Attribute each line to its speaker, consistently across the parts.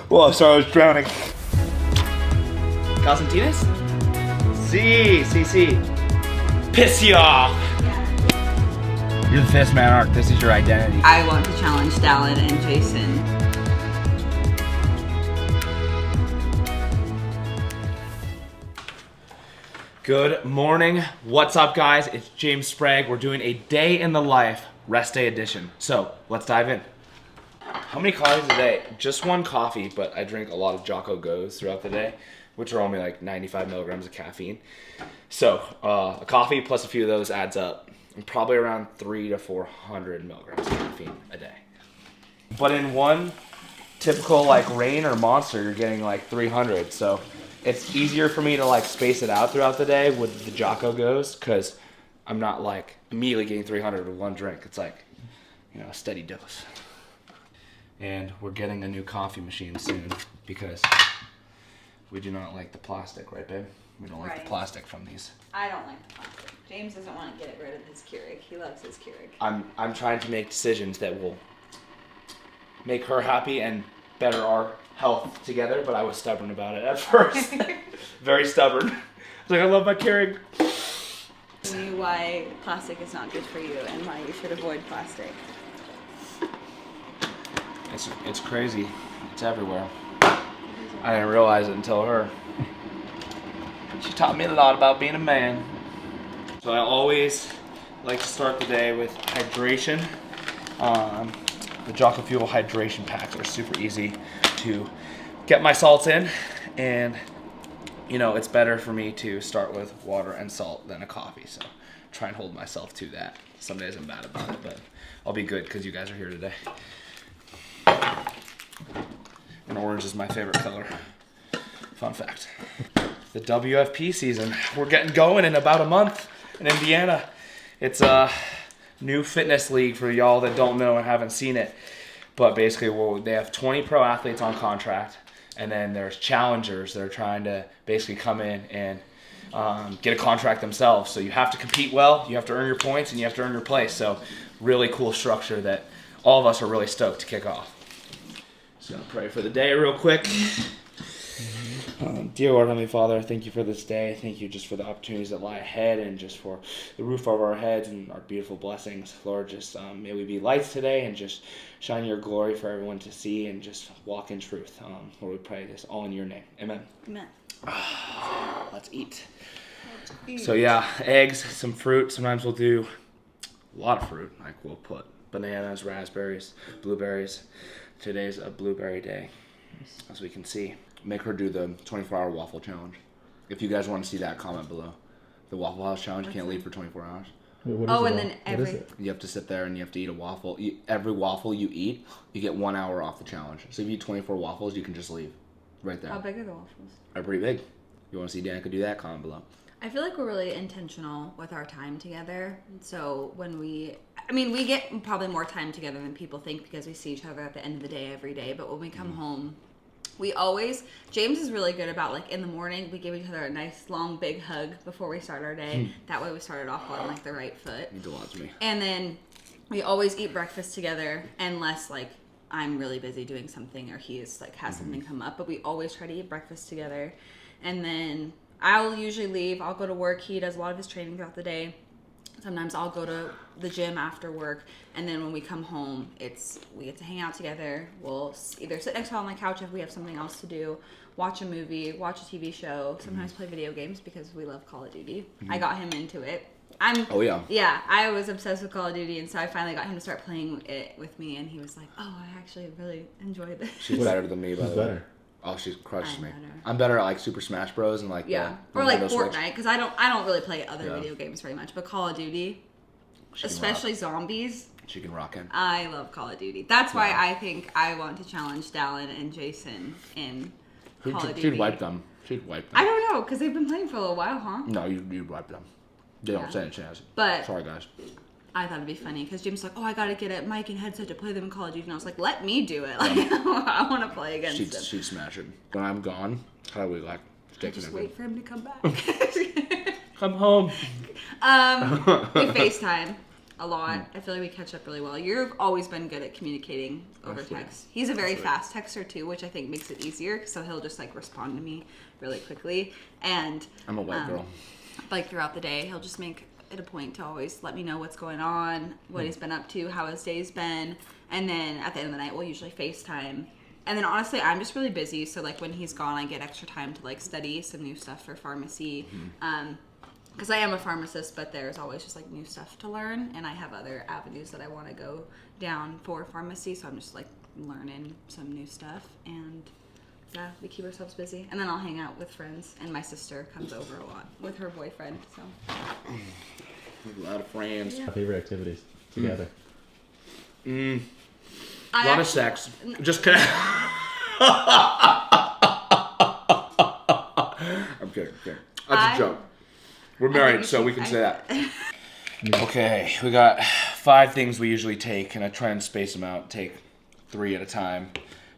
Speaker 1: Whoa, sorry, I was drowning. Cosentines? See. Piss you off. You're the fittest man on earth. This is your identity.
Speaker 2: I want to challenge Dallin and Jason.
Speaker 1: Good morning. What's up, guys? It's James Sprague. We're doing a day in the life, rest day edition. So let's dive in. How many coffees a day? Just one coffee, but I drink a lot of Jocko Go's throughout the day, which are only like 95 milligrams of caffeine. So a coffee plus a few of those adds up. Probably around 300 to 400 milligrams of caffeine a day. But in one typical like Reign or Monster, you're getting like 300. So it's easier for me to like space it out throughout the day with the Jocko Go's because I'm not like immediately getting 300 with one drink. It's like, you know, a steady dose. And we're getting a new coffee machine soon because we do not like the plastic, right, babe? We don't like the plastic from these.
Speaker 2: I don't like the plastic. James doesn't want to get rid of his Keurig. He loves his Keurig.
Speaker 1: I'm trying to make decisions that will make her happy and better our health together, but I was stubborn about it at first. Very stubborn. I was like, I love my Keurig.
Speaker 2: Tell me why plastic is not good for you and why you should avoid plastic.
Speaker 1: It's crazy. It's everywhere. I didn't realize it until her. She taught me a lot about being a man. So I always like to start the day with hydration. The Jocko Fuel hydration packs are super easy to get my salts in, and you know it's better for me to start with water and salt than a coffee. So try and hold myself to that. Some days I'm bad about it, but I'll be good because you guys are here today. And orange is my favorite color. Fun fact. The WFP season. We're getting going in about a month in Indiana. It's a new fitness league for y'all that don't know and haven't seen it. But basically, they have 20 pro athletes on contract, and then there's challengers that are trying to basically come in and get a contract themselves. So you have to compete well, you have to earn your points, and you have to earn your place. So really cool structure that all of us are really stoked to kick off. So I'll pray for the day real quick. Dear Lord, Heavenly Father, I thank you for this day. Thank you just for the opportunities that lie ahead and just for the roof over our heads and our beautiful blessings. Lord, just may we be lights today and just shine your glory for everyone to see and just walk in truth. Lord, we pray this all in your name. Amen.
Speaker 2: Amen.
Speaker 1: Let's eat. So yeah, eggs, some fruit. Sometimes we'll do a lot of fruit. Like we'll put bananas, raspberries, blueberries. Today's a blueberry day, as we can see. Make her do the 24-hour waffle challenge. If you guys want to see that, comment below. The Waffle House challenge, you can't leave for 24 hours.
Speaker 3: Wait,
Speaker 1: You have to sit there and you have to eat a waffle. Every waffle you eat, you get 1 hour off the challenge. So if you eat 24 waffles, you can just leave. Right there.
Speaker 2: How big are the waffles?
Speaker 1: They're pretty big. You want to see Danica do that? Comment below.
Speaker 2: I feel like we're really intentional with our time together. So when we get probably more time together than people think because we see each other at the end of the day every day. But when we come home, James is really good about like in the morning, we give each other a nice long big hug before we start our day. That way we started off on like the right foot.
Speaker 1: It means a lot to me.
Speaker 2: And then we always eat breakfast together unless like I'm really busy doing something or he is like has something come up. But we always try to eat breakfast together. And then I'll usually leave. I'll go to work. He does a lot of his training throughout the day. Sometimes I'll go to the gym after work, and then when we come home, we get to hang out together. We'll either sit next to on the couch if we have something else to do, watch a movie, watch a TV show, sometimes play video games because we love Call of Duty. I got him into it. Yeah, I was obsessed with Call of Duty, and so I finally got him to start playing it with me, and he was like, oh, I actually really enjoy this.
Speaker 1: She's better than me, by the way. Oh, she crushes me. I'm better at like Super Smash Bros. And like
Speaker 2: or like Fortnite because I don't really play other video games very much, but Call of Duty, especially zombies.
Speaker 1: She can rock in.
Speaker 2: I love Call of Duty. That's why I think I want to challenge Dallin and Jason in Call of Duty.
Speaker 1: She'd wipe them.
Speaker 2: I don't know because they've been playing for a little while, huh?
Speaker 1: No, you'd wipe them. They don't stand a chance.
Speaker 2: But
Speaker 1: sorry, guys.
Speaker 2: I thought it'd be funny because Jim's like, oh, I gotta get a mic and headset to play them in Call of Duty, and I was like, let me do it. Like, I want to play against him.
Speaker 1: She'd smash it. When I'm gone, how do we like stay connected?
Speaker 2: Just wait for him to come back.
Speaker 1: Come home.
Speaker 2: We FaceTime. a lot. I feel like we catch up really well. You've always been good at communicating over text. He's a very fast texter too, which I think makes it easier. So he'll just like respond to me really quickly. And
Speaker 1: I'm a white girl.
Speaker 2: Like throughout the day, he'll just make it a point to always let me know what's going on, what he's been up to, how his day's been. And then at the end of the night, we'll usually FaceTime. And then honestly, I'm just really busy. So like when he's gone, I get extra time to like study some new stuff for pharmacy. Because I am a pharmacist, but there's always just like new stuff to learn, and I have other avenues that I want to go down for pharmacy, so I'm just like learning some new stuff, and yeah, we keep ourselves busy. And then I'll hang out with friends, and my sister comes over a lot with her boyfriend. So
Speaker 1: A lot of friends.
Speaker 3: My favorite activities together.
Speaker 1: A lot of sex. Just kidding. I'm kidding. That's a joke. We're married, so we can say that. Okay, we got 5 things we usually take, and I try and space them out. Take 3 at a time,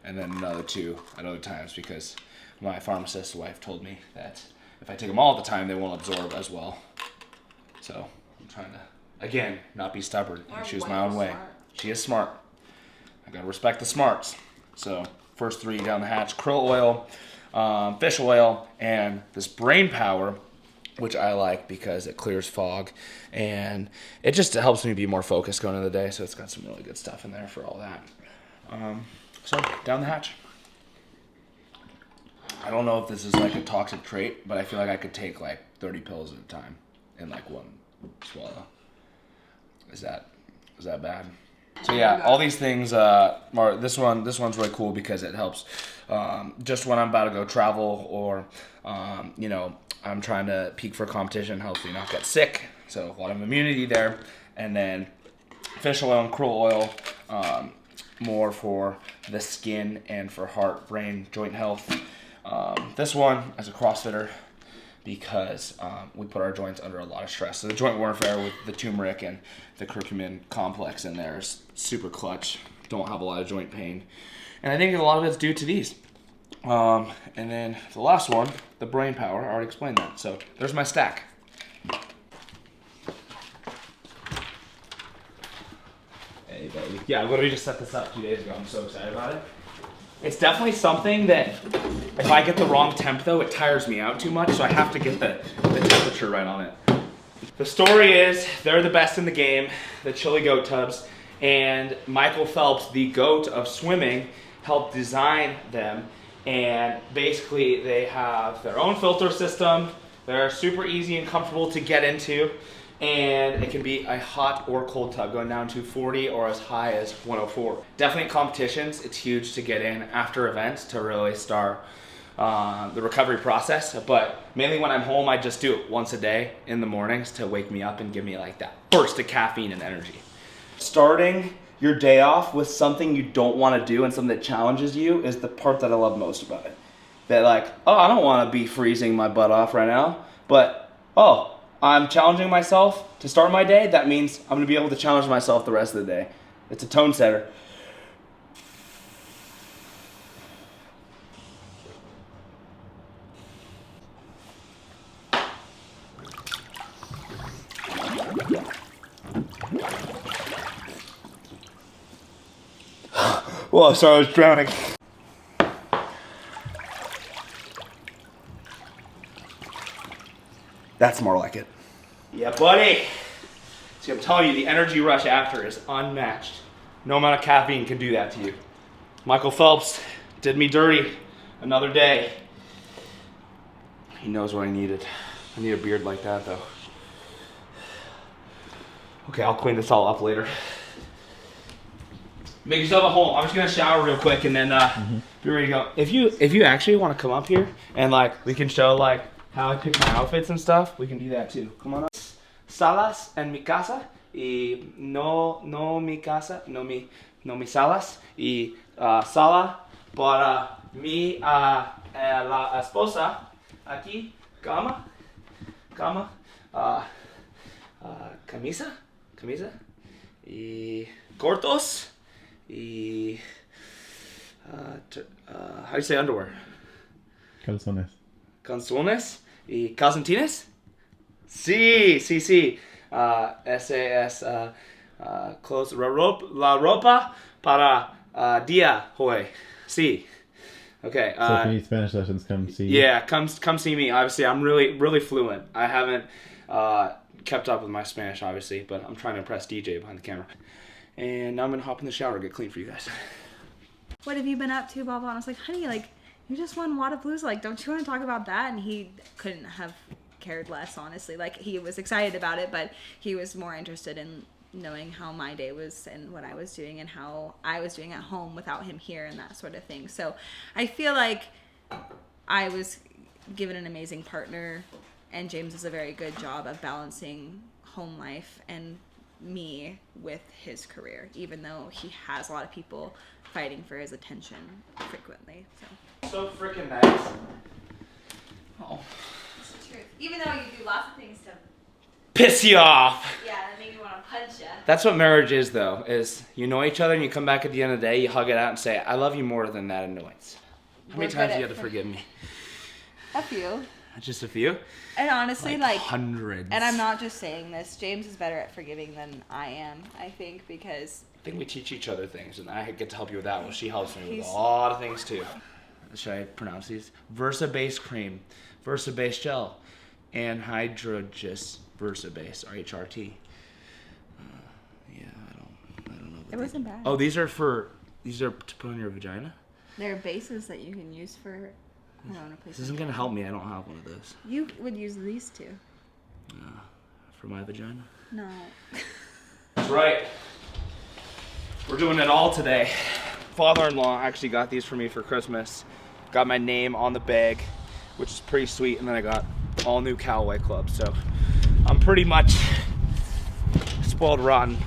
Speaker 1: and then another 2 at other times, because my pharmacist wife told me that if I take them all at the time, they won't absorb as well. So I'm trying to, again, not be stubborn and choose my own way.
Speaker 2: Smart.
Speaker 1: She is smart. I gotta respect the smarts. So first 3 down the hatch: krill oil, fish oil, and this brain power, which I like because it clears fog, and it just helps me be more focused going into the day. So it's got some really good stuff in there for all that. So down the hatch. I don't know if this is like a toxic trait, but I feel like I could take like 30 pills at a time in like one swallow. Is that bad? So yeah, all these things this one's really cool because it helps just when I'm about to go travel, or I'm trying to peak for competition, helps me not get sick. So a lot of immunity there. And then fish oil and krill oil, more for the skin and for heart, brain, joint health. This one as a CrossFitter, because we put our joints under a lot of stress. So the joint warfare with the turmeric and the curcumin complex in there is super clutch. Don't have a lot of joint pain. And I think a lot of it's due to these. And then the last one, the brain power, I already explained that. So there's my stack. Hey, baby. Yeah, I literally just set this up 2 days ago. I'm so excited about it. It's definitely something that if I get the wrong temp though, it tires me out too much, so I have to get the temperature right on it. The story is, they're the best in the game, the chili goat tubs, and Michael Phelps, the goat of swimming, helped design them, and basically they have their own filter system. They're super easy and comfortable to get into, and it can be a hot or cold tub, going down to 40 or as high as 104. Definitely competitions, it's huge to get in after events to really start the recovery process. But mainly when I'm home, I just do it once a day in the mornings to wake me up and give me like that burst of caffeine and energy. Starting your day off with something you don't want to do and something that challenges you is the part that I love most about it. That like, oh, I don't want to be freezing my butt off right now, but oh, I'm challenging myself to start my day. That means I'm gonna be able to challenge myself the rest of the day. It's a tone setter. Whoa, sorry, I was drowning. That's more like it. Yeah, buddy. See, I'm telling you, the energy rush after is unmatched. No amount of caffeine can do that to you. Michael Phelps did me dirty another day. He knows what I needed. I need a beard like that, though. Okay, I'll clean this all up later. Make yourself at home. I'm just gonna shower real quick and then be ready to go. If you actually want to come up here and like we can show like how I pick my outfits and stuff, we can do that too. Come on up. Salas en mi casa y no mi casa, no mi salas y sala para mi la esposa aquí cama camisa y cortos y how do you say underwear?
Speaker 3: Calzones.
Speaker 1: Calzones y calcetines. Sí. SAS, close, la ropa para dia hoy. Sí. Okay.
Speaker 3: So if you need Spanish lessons, come see.
Speaker 1: Yeah, come see me. Obviously, I'm really fluent. I haven't kept up with my Spanish, obviously, but I'm trying to impress DJ behind the camera. And now I'm gonna hop in the shower, get clean for you guys.
Speaker 2: What have you been up to, blah blah? And I was like, honey, like you just won Wodapalooza. Like, don't you want to talk about that? And he couldn't have cared less, honestly. Like, he was excited about it, but he was more interested in knowing how my day was and what I was doing and how I was doing at home without him here and that sort of thing. So I feel like I was given an amazing partner, and James does a very good job of balancing home life and me with his career, even though he has a lot of people fighting for his attention frequently.
Speaker 1: So freaking nice. Oh.
Speaker 2: It's the truth. Even though you do lots of things to
Speaker 1: Piss you off.
Speaker 2: yeah, that make me want to punch you.
Speaker 1: That's what marriage is, though, is you know each other and you come back at the end of the day, you hug it out and say, I love you more than that annoyance. How many times do you have to forgive me?
Speaker 2: A few.
Speaker 1: Just a few?
Speaker 2: And honestly, like
Speaker 1: hundreds.
Speaker 2: and I'm not just saying this, James is better at forgiving than I am, I think, because
Speaker 1: I think we teach each other things, and I get to help you with that one. She helps me with
Speaker 2: He's-
Speaker 1: a lot of things, too. Should I pronounce these? Versa base cream, Versa base gel, anhydrous Versa base, RHRT. Yeah, I don't know.
Speaker 2: it wasn't bad.
Speaker 1: Oh, these are to put on your vagina?
Speaker 2: There are bases that you can use for I don't know,
Speaker 1: This isn't going to help me. I don't have one of those.
Speaker 2: You would use these two.
Speaker 1: For my vagina?
Speaker 2: No.
Speaker 1: That's right. We're doing it all today. Father-in-law actually got these for me for Christmas. Got my name on the bag, which is pretty sweet, and then I got all new Callaway clubs. So I'm pretty much spoiled rotten.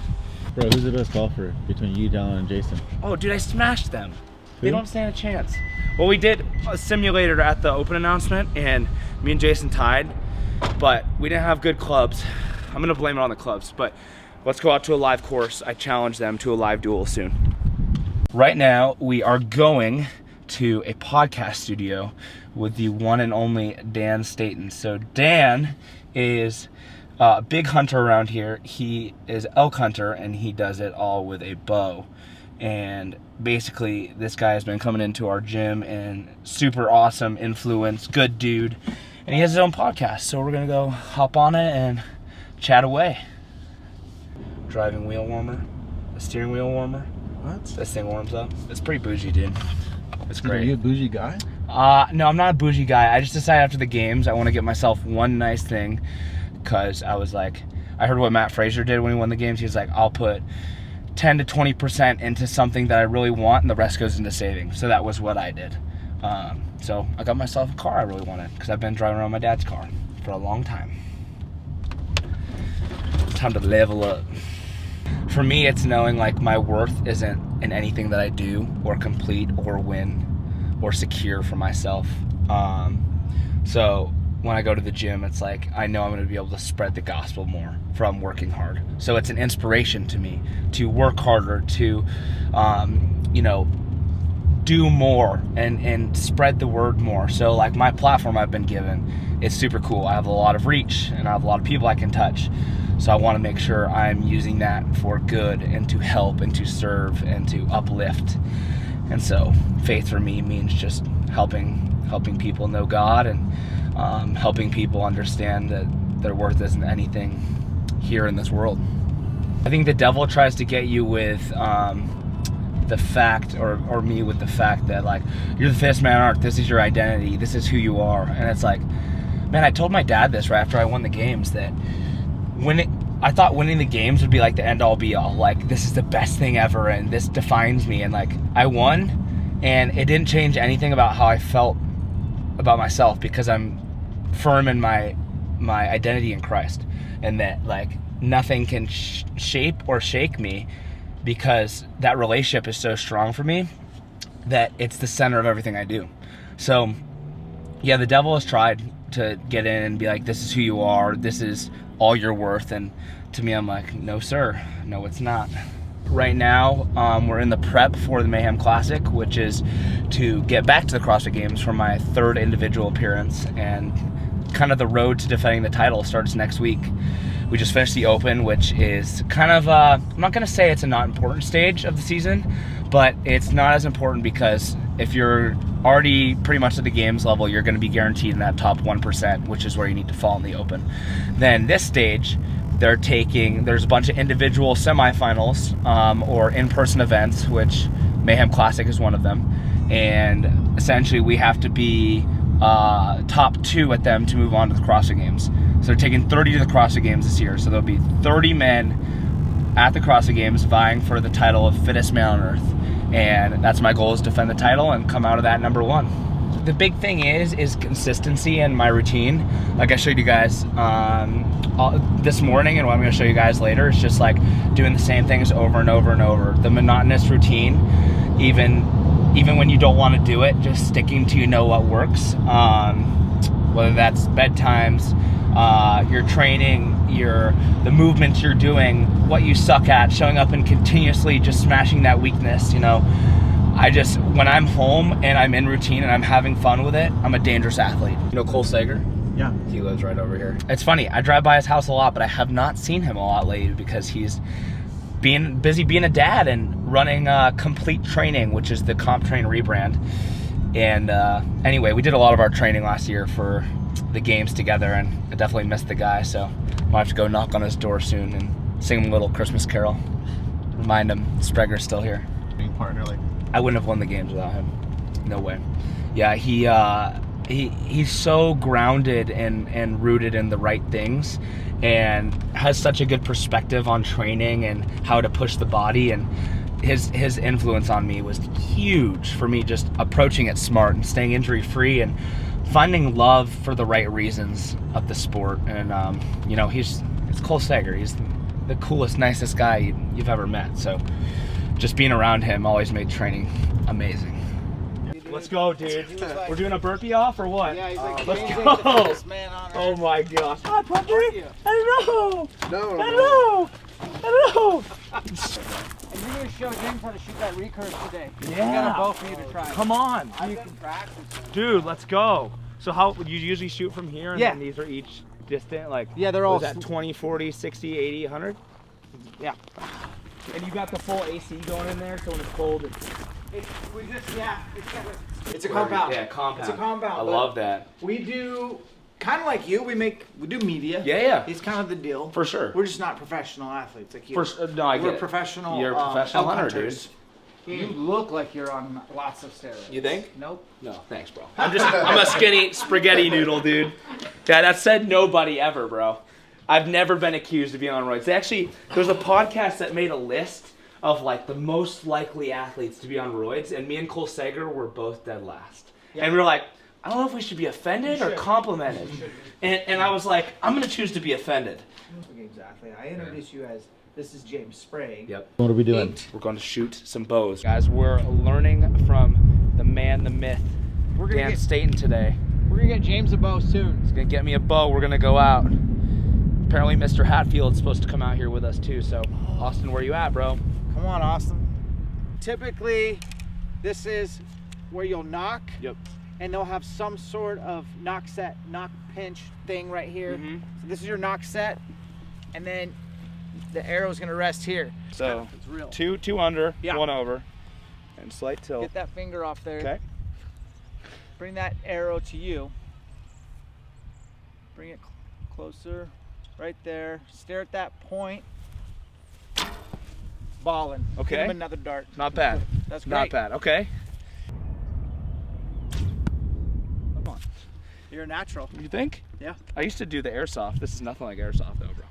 Speaker 3: Bro, who's the best golfer between you, Dylan, and Jason?
Speaker 1: Oh, dude, I smashed them. They
Speaker 3: Who?
Speaker 1: don't stand a chance. Well, we did a simulator at the open announcement, and me and Jason tied, but we didn't have good clubs. I'm gonna blame it on the clubs, but let's go out to a live course. I challenge them to a live duel soon. Right now, we are going to a podcast studio with the one and only Dan Staton. So Dan is a big hunter around here. He is elk hunter, and he does it all with a bow. And basically, this guy has been coming into our gym and super awesome influence, good dude. And he has his own podcast, so we're gonna go hop on it and chat away. Driving wheel warmer, a steering wheel warmer.
Speaker 4: What?
Speaker 1: This thing warms up. It's pretty bougie, dude. It's
Speaker 4: Are you
Speaker 1: great.
Speaker 4: a bougie guy?
Speaker 1: No, I'm not a bougie guy. I just decided after the games I want to get myself one nice thing, because I was like, I heard what Matt Frazier did when he won the games. He was like, I'll put 10 to 20% into something that I really want, and the rest goes into savings. So that was what I did. So I got myself a car I really wanted, because I've been driving around my dad's car for a long time. It's time to level up. For me, it's knowing like my worth isn't in anything that I do or complete or win or secure for myself. So when I go to the gym, it's like I know I'm going to be able to spread the gospel more from working hard. So it's an inspiration to me to work harder, to do more and spread the word more. So like my platform I've been given is super cool. I have a lot of reach and I have a lot of people I can touch. So I want to make sure I'm using that for good and to help and to serve and to uplift. And so faith for me means just helping people know God and helping people understand that their worth isn't anything here in this world. I think the devil tries to get you with the fact, or me with the fact that like, you're the fittest man on earth, this is your identity, this is who you are. And it's like, man, I told my dad this right after I won the games, that I thought winning the games would be like the end all be all, like this is the best thing ever and this defines me, and like I won and it didn't change anything about how I felt about myself, because I'm firm in my identity in Christ, and that like nothing can shape or shake me, because that relationship is so strong for me that it's the center of everything I do. So yeah, the devil has tried to get in and be like, this is who you are, this is all you're worth, and to me I'm like, no sir, no it's not. Right now we're in the prep for the Mayhem Classic, which is to get back to the CrossFit Games for my third individual appearance, and kind of the road to defending the title starts next week. We just finished the Open, which is kind of, I'm not going to say it's a not important stage of the season, but it's not as important because if you're already pretty much at the games level, you're going to be guaranteed in that top 1%, which is where you need to fall in the Open. Then this stage, there's a bunch of individual semifinals or in-person events, which Mayhem Classic is one of them. And essentially we have to be top 2 at them to move on to the CrossFit Games. So they're taking 30 to the CrossFit Games this year. So there'll be 30 men at the CrossFit Games vying for the title of fittest man on earth. And that's my goal, is to defend the title and come out of that number 1. The big thing is consistency in my routine. Like I showed you guys this morning, and what I'm going to show you guys later, is just like doing the same things over and over and over. The monotonous routine, even when you don't want to do it, just sticking to what works. Whether that's bedtimes, your training, the movements you're doing, what you suck at, showing up and continuously just smashing that weakness. When I'm home and I'm in routine and I'm having fun with it, I'm a dangerous athlete. You know Cole Sager?
Speaker 4: Yeah.
Speaker 1: He lives right over here. It's funny, I drive by his house a lot, but I have not seen him a lot lately because he's busy being a dad and running Complete Training, which is the Comp Train rebrand. And anyway, we did a lot of our training last year for the games together, and I definitely missed the guy, so I'll have to go knock on his door soon and sing him a little Christmas carol. Remind him Spreger's still here.
Speaker 4: Being partner, like.
Speaker 1: I wouldn't have won the games without him. No way. Yeah, he's so grounded and rooted in the right things, and has such a good perspective on training and how to push the body, and his influence on me was huge for me, just approaching it smart and staying injury free and finding love for the right reasons of the sport. And it's Cole Sager. He's the coolest, nicest guy you've ever met. So just being around him always made training amazing. Let's go, dude. We're doing a burpee off or what?
Speaker 4: Yeah, he's like,
Speaker 1: let's
Speaker 4: James
Speaker 1: go.
Speaker 4: ain't the fittest man on earth.
Speaker 1: Oh my gosh. Hi, puppy.
Speaker 4: you?
Speaker 1: I know.
Speaker 4: No.
Speaker 1: I know.
Speaker 5: And you're going to show James how to shoot that recurve today.
Speaker 1: Yeah.
Speaker 5: We got a bow for you to try.
Speaker 1: Come on.
Speaker 5: I've been practicing.
Speaker 1: Dude, let's go. So how would you usually shoot from here, and
Speaker 5: Yeah.
Speaker 1: then these are each distant, like,
Speaker 5: Yeah, they're all
Speaker 1: was that 20, 40, 60, 80, 100?
Speaker 5: Yeah.
Speaker 1: And you got the full AC going in there, so when it's cold,
Speaker 5: It's a compound.
Speaker 1: Yeah, compound.
Speaker 5: It's a compound.
Speaker 1: I
Speaker 5: but
Speaker 1: love that.
Speaker 5: We do kind of like you. We do media.
Speaker 1: Yeah.
Speaker 5: It's kind of the deal.
Speaker 1: For sure.
Speaker 5: We're just not professional athletes like you.
Speaker 1: No, I get
Speaker 5: We're
Speaker 1: it.
Speaker 5: professional.
Speaker 1: You're a professional
Speaker 5: elk
Speaker 1: hunter,
Speaker 5: hunters.
Speaker 4: You look like you're on lots of steroids.
Speaker 1: You think?
Speaker 5: Nope.
Speaker 1: No, thanks, bro. I'm a skinny spaghetti noodle, dude. Yeah, that said nobody ever, bro. I've never been accused of being on roids. There's a podcast that made a list of like the most likely athletes to be on roids, and me and Cole Sager were both dead last. Yeah. And we were like, I don't know if we should be offended or complimented. And I was like, I'm gonna choose to be offended.
Speaker 5: Exactly. I introduce you as, this is James Sprague.
Speaker 1: Yep.
Speaker 3: What are we doing?
Speaker 1: We're going to shoot some bows. Guys, we're learning from the man, the myth,
Speaker 5: We're gonna
Speaker 1: Dan
Speaker 5: get
Speaker 1: Staten today.
Speaker 5: We're gonna get James a bow soon.
Speaker 1: He's gonna get me a bow. We're gonna go out. Apparently Mr. Hatfield's supposed to come out here with us too, so Austin, where you at, bro?
Speaker 5: Come on, Austin. Typically, this is where you'll knock.
Speaker 1: Yep.
Speaker 5: And they'll have some sort of knock set, knock pinch thing right here.
Speaker 1: Mhm.
Speaker 5: So this is your knock set, and then the arrow's gonna rest here.
Speaker 1: So
Speaker 5: It's real.
Speaker 1: two under,
Speaker 5: Yeah.
Speaker 1: one over, and slight tilt.
Speaker 5: Get that finger off there.
Speaker 1: Okay.
Speaker 5: Bring that arrow to you. Bring it closer, right there. Stare at that point. Ballin'.
Speaker 1: Okay.
Speaker 5: Hit him another dart.
Speaker 1: Not bad.
Speaker 5: That's great.
Speaker 1: Not bad. Okay.
Speaker 5: Come on. You're a natural.
Speaker 1: You think?
Speaker 5: Yeah.
Speaker 1: I used to do the airsoft. This is nothing like airsoft though, bro.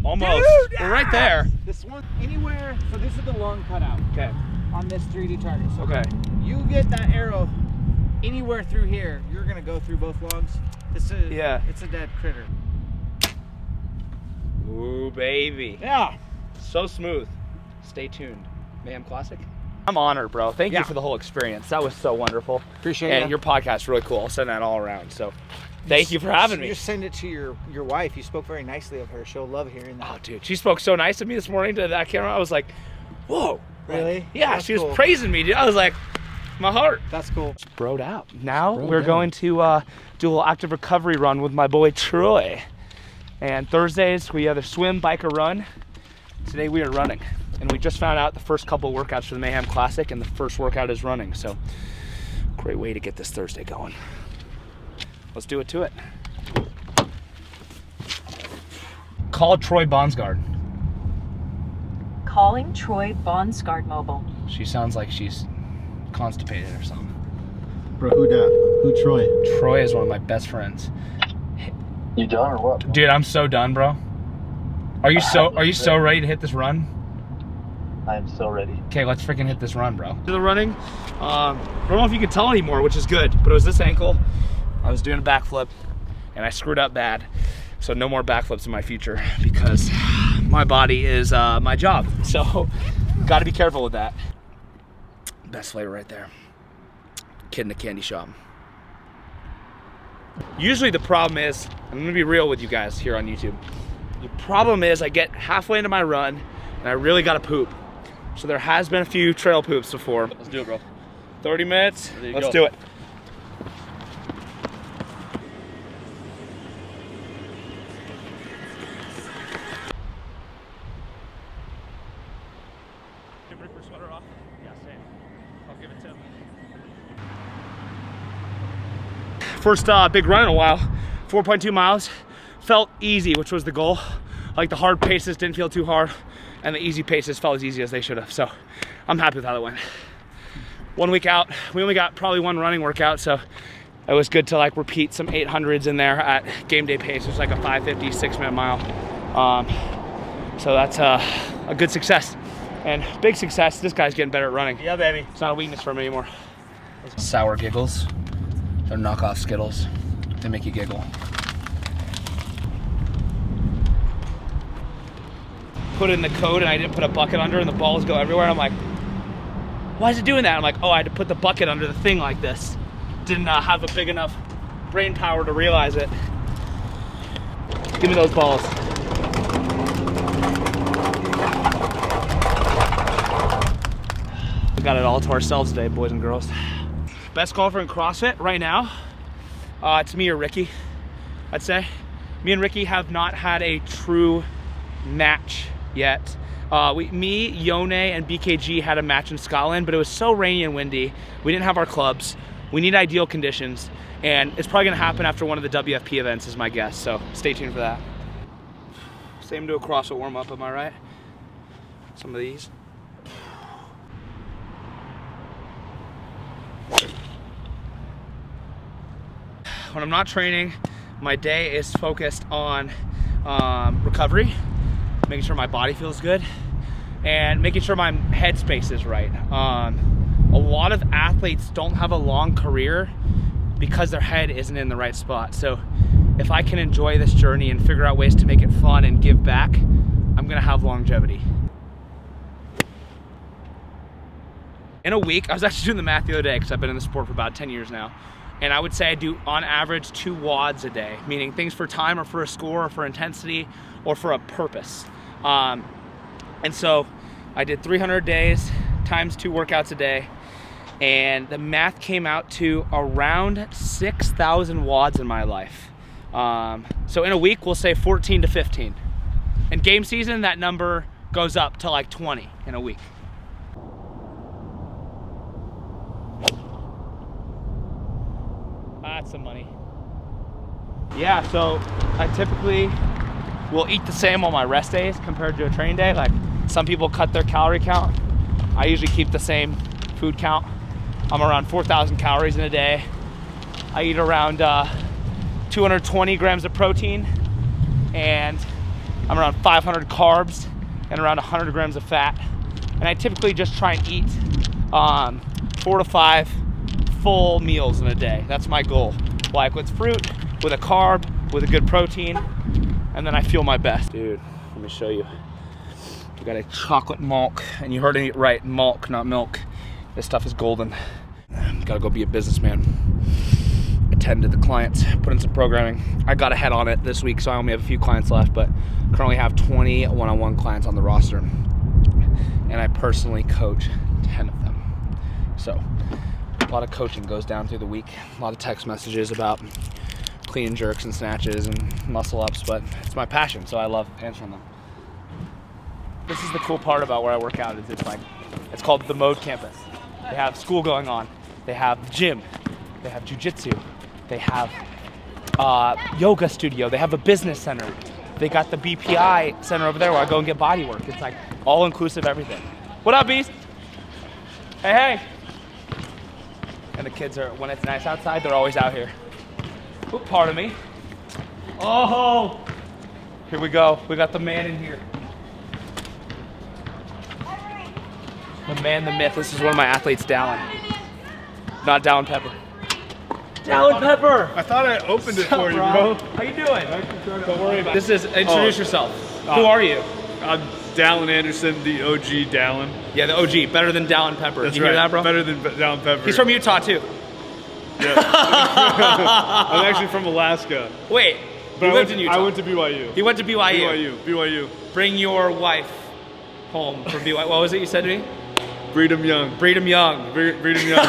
Speaker 1: Almost.
Speaker 5: Dude,
Speaker 1: We're right there.
Speaker 5: This one, anywhere. So this is the lung cutout
Speaker 1: Okay.
Speaker 5: on this 3D target. So
Speaker 1: Okay.
Speaker 5: you get that arrow anywhere through here, you're gonna go through both lungs. It's a dead critter.
Speaker 1: Ooh, baby.
Speaker 5: Yeah.
Speaker 1: So smooth. Stay tuned. Mayhem Classic. I'm honored, bro. Thank you
Speaker 5: Yeah.
Speaker 1: for the whole experience. That was so wonderful.
Speaker 5: Appreciate
Speaker 1: And
Speaker 5: it.
Speaker 1: your podcast's really cool. I'll send that all around. So thank you for having me.
Speaker 5: Just send it to your wife. You spoke very nicely of her. She'll love hearing that.
Speaker 1: Oh, dude, she spoke so nice of me this morning to that camera. I was like, whoa.
Speaker 5: Really?
Speaker 1: Yeah,
Speaker 5: That's
Speaker 1: she was
Speaker 5: cool.
Speaker 1: praising me, dude. I was like, my heart.
Speaker 5: That's cool.
Speaker 1: Broed out. Now
Speaker 3: Broed
Speaker 1: we're
Speaker 3: out.
Speaker 1: going to do a little active recovery run with my boy Troy. And Thursdays we either swim, bike, or run. Today we are running. And we just found out the first couple of workouts for the Mayhem Classic, and the first workout is running. So great way to get this Thursday going. Let's do it to it. Call Troy Bonsgard.
Speaker 6: Calling Troy Bonsgard Mobile.
Speaker 1: She sounds like she's constipated or something.
Speaker 3: Bro, who dat? Who Troy?
Speaker 1: Troy is one of my best friends.
Speaker 7: You done or what?
Speaker 1: Dude, I'm so done, bro. Are you so ready to hit this run?
Speaker 7: I am so ready.
Speaker 1: Okay, let's freaking hit this run, bro. To the running, I don't know if you can tell anymore, which is good, but it was this ankle. I was doing a backflip and I screwed up bad. So no more backflips in my future because my body is my job. So gotta be careful with that. Best flavor right there. Kid in a candy shop. Usually the problem is, I'm gonna be real with you guys here on YouTube. The problem is I get halfway into my run and I really gotta poop. So there has been a few trail poops before.
Speaker 8: Let's do it, bro.
Speaker 1: 30 minutes, let's
Speaker 8: go.
Speaker 1: do it. First big run in a while, 4.2 miles. Felt easy, which was the goal. Like the hard paces didn't feel too hard, and the easy paces felt as easy as they should have. So I'm happy with how that went. 1 week out, we only got probably one running workout, so it was good to like repeat some 800s in there at game day pace. It was like a 5:50, 6-minute mile. So that's a good success. And big success, this guy's getting better at running.
Speaker 5: Yeah, baby.
Speaker 1: It's not a weakness for him anymore. Sour giggles. They're knockoff Skittles. They make you giggle. Put in the code and I didn't put a bucket under and the balls go everywhere. I'm like, why is it doing that? I'm like, oh, I had to put the bucket under the thing like this. Didn't have a big enough brain power to realize it. Give me those balls. We got it all to ourselves today, boys and girls. Best golfer in CrossFit right now, it's me or Ricky, I'd say. Me and Ricky have not had a true match yet. Me, Yone, and BKG had a match in Scotland, but it was so rainy and windy. We didn't have our clubs. We need ideal conditions, and it's probably gonna happen after one of the WFP events is my guess, so stay tuned for that. Same to a CrossFit warm-up, am I right? Some of these. When I'm not training, my day is focused on recovery, making sure my body feels good, and making sure my headspace is right. A lot of athletes don't have a long career because their head isn't in the right spot. So if I can enjoy this journey and figure out ways to make it fun and give back, I'm gonna have longevity. In a week, I was actually doing the math the other day because I've been in the sport for about 10 years now. And I would say I do on average 2 WODs a day, meaning things for time or for a score or for intensity or for a purpose. And so I did 300 days times 2 workouts a day. And the math came out to around 6,000 WODs in my life. So in a week, we'll say 14 to 15. In game season, that number goes up to like 20 in a week. That's some money. Yeah, so I typically will eat the same on my rest days compared to a training day. Like some people cut their calorie count. I usually keep the same food count. I'm around 4,000 calories in a day. I eat around 220 grams of protein, and I'm around 500 carbs and around 100 grams of fat. And I typically just try and eat 4 to 5 full meals in a day. That's my goal. Like with fruit, with a carb, with a good protein, and then I feel my best. Dude, let me show you. We got a chocolate milk, and you heard it right, milk, not milk. This stuff is golden. Gotta go be a businessman. Attend to the clients, put in some programming. I got ahead on it this week, so I only have a few clients left, but currently have 20 one-on-one clients on the roster. And I personally coach 10 of them. So A lot of coaching goes down through the week. A lot of text messages about clean and jerks and snatches and muscle ups, but it's my passion, so I love answering them. This is the cool part about where I work out is it's called the Mode Campus. They have school going on. They have gym. They have jujitsu. They have yoga studio. They have a business center. They got the BPI center over there where I go and get body work. It's like all inclusive everything. What up, Beast? Hey, hey. And the kids are, when it's nice outside, they're always out here. Oop, pardon me. Oh, here we go. We got the man in here. The man, the myth. This is one of my athletes, Dallin. Not Dallin Pepper. Dallin Pepper!
Speaker 8: I thought I opened it for you, bro.
Speaker 1: How you doing? Don't worry about it. This is, introduce yourself. Who are you?
Speaker 8: I'm Dallin Anderson, the OG Dallin.
Speaker 1: Yeah, the OG. Better than Dallin Pepper.
Speaker 8: That's
Speaker 1: you
Speaker 8: right.
Speaker 1: hear that, bro?
Speaker 8: Better than Dallin Pepper.
Speaker 1: He's from Utah, too.
Speaker 8: Yeah. I'm actually from Alaska.
Speaker 1: Wait,
Speaker 8: But
Speaker 1: you lived in Utah.
Speaker 8: I went to BYU.
Speaker 1: He went to BYU.
Speaker 8: BYU.
Speaker 1: Bring your wife home from BYU. What was it you said to me?
Speaker 8: Breed 'em young.
Speaker 1: Breed 'em young.
Speaker 8: Breed 'em young.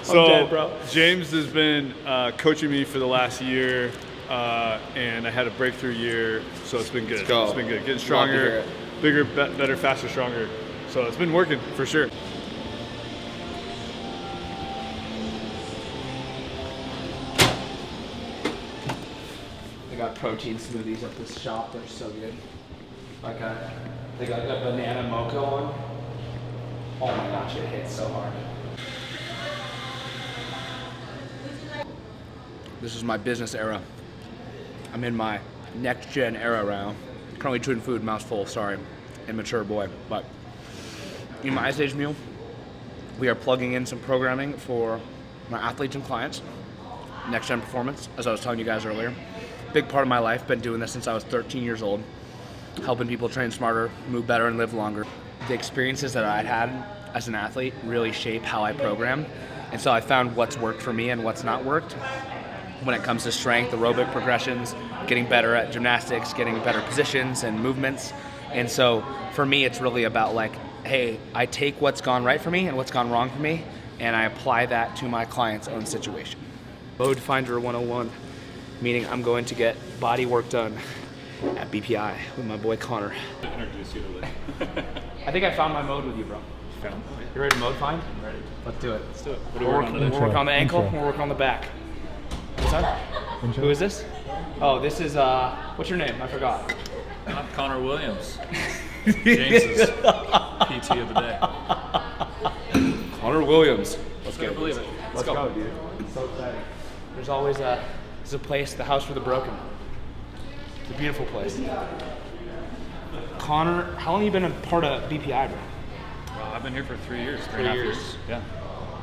Speaker 8: So,
Speaker 1: I'm dead, bro.
Speaker 8: James has been coaching me for the last year, and I had a breakthrough year, so it's been good.
Speaker 1: Let's go.
Speaker 8: It's been good. Getting
Speaker 1: Love to
Speaker 8: stronger,
Speaker 1: hear it.
Speaker 8: bigger, better, faster, stronger. So it's been working for sure.
Speaker 1: They got protein smoothies at this shop. They're so good. They got a banana mocha one. Oh my gosh, it hits so hard. This is my business era. I'm in my next gen era now. Currently chewing food, mouth full, sorry. Immature boy. But in my Ice Age meal, we are plugging in some programming for my athletes and clients. Next gen performance, as I was telling you guys earlier. Big part of my life, been doing this since I was 13 years old. Helping people train smarter, move better, and live longer. The experiences that I'd had as an athlete really shape how I program. And so I found what's worked for me and what's not worked when it comes to strength, aerobic progressions, getting better at gymnastics, getting better positions and movements. And so for me, it's really about like, hey, I take what's gone right for me and what's gone wrong for me, and I apply that to my client's own situation. Mode Finder 101, meaning I'm going to get body work done at BPI with my boy Connor.
Speaker 8: Introduce you to Lee.
Speaker 1: I think I found my mode with you, bro.
Speaker 8: Found
Speaker 1: You ready to mode find?
Speaker 8: I'm ready.
Speaker 1: Let's do it.
Speaker 8: Let's do it. What
Speaker 1: We'll work on the ankle,
Speaker 3: Intro.
Speaker 1: we'll work on the back. What's that?
Speaker 3: Intro.
Speaker 1: Who is this? Oh, this is, what's your name? I forgot.
Speaker 9: I'm Connor Williams. James's PT of the day.
Speaker 1: Connor Williams. Let's
Speaker 9: Couldn't believe it.
Speaker 1: Let's go, dude. It's so exciting. There's always there's a place, the House for the Broken. It's a beautiful place. Connor, how long have you been a part of BPI, bro?
Speaker 9: I've been here for 3 years.
Speaker 1: 3 years.
Speaker 9: Yeah.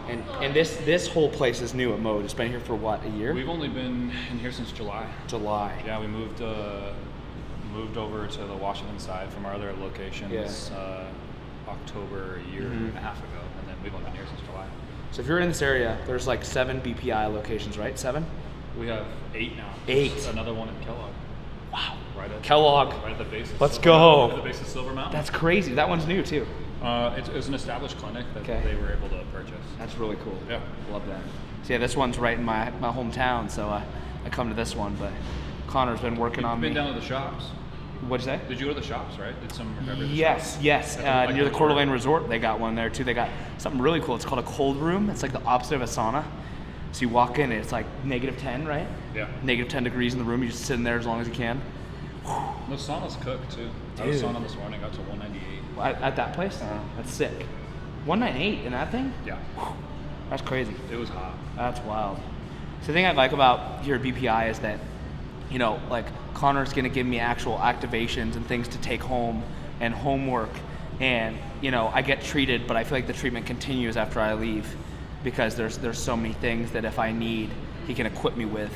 Speaker 1: And this whole place is new at Mode. It's been here for what, a year?
Speaker 9: We've only been in here since July.
Speaker 1: July.
Speaker 9: Yeah, we moved over to the Washington side from our other locations October a year and a half ago, and then we've only been here since July.
Speaker 1: So if you're in this area, there's like 7 BPI locations, right? 7?
Speaker 9: We have 8 now.
Speaker 1: 8.
Speaker 9: There's another one in Kellogg.
Speaker 1: Wow.
Speaker 9: Right at
Speaker 1: Kellogg.
Speaker 9: Right at the base. Of
Speaker 1: Let's
Speaker 9: Silver
Speaker 1: go.
Speaker 9: Mountain, at the base of Silver Mountain.
Speaker 1: That's crazy. That one's new too.
Speaker 9: It was an established clinic that
Speaker 1: Okay.
Speaker 9: they were able to purchase.
Speaker 1: That's really cool.
Speaker 9: Yeah.
Speaker 1: Love that. So yeah, this one's right in my hometown, so I come to this one, but Connor's been working on
Speaker 9: You've been
Speaker 1: me.
Speaker 9: down to the shops.
Speaker 1: What'd you say?
Speaker 9: Did you go to the shops, right? Did some recover the
Speaker 1: Yes,
Speaker 9: shops?
Speaker 1: yes.
Speaker 9: Yeah, like
Speaker 1: Near the
Speaker 9: that.
Speaker 1: Coeur d'Alene Resort, they got one there too. They got something really cool. It's called a cold room. It's like the opposite of a sauna. So you walk in and it's like -10, right?
Speaker 9: Yeah.
Speaker 1: -10 degrees in the room. You just sit in there as long as you can.
Speaker 9: The saunas cook too. I was
Speaker 1: Dude.
Speaker 9: sauna this morning, got to 198.
Speaker 1: At that place? That's sick. 198 in that thing?
Speaker 9: Yeah,
Speaker 1: That's crazy.
Speaker 9: it was hot.
Speaker 1: That's wild. So the thing I like about here at BPI is that, you know, like Connor's gonna give me actual activations and things to take home and homework, and you know, I get treated, but I feel like the treatment continues after I leave because there's so many things that if I need, he can equip me with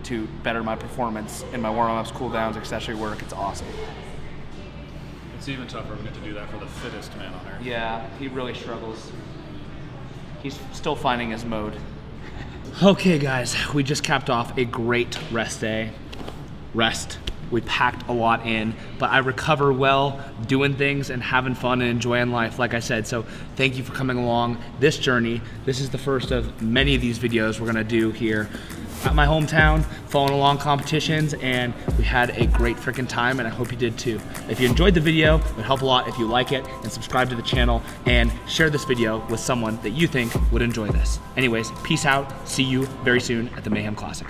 Speaker 1: to better my performance in my warm-ups, cool downs, accessory work. It's awesome.
Speaker 9: It's even tougher when we get to do that for the fittest man on earth.
Speaker 1: Yeah, he really struggles. He's still finding his mode. Okay guys, we just capped off a great rest day. Rest We packed a lot in, but I recover well doing things and having fun and enjoying life, like I said. So thank you for coming along this journey. This is the first of many of these videos we're gonna do here at my hometown, following along competitions, and we had a great freaking time, and I hope you did too. If you enjoyed the video, it would help a lot if you like it and subscribe to the channel and share this video with someone that you think would enjoy this. Anyways, peace out. See you very soon at the Mayhem Classic.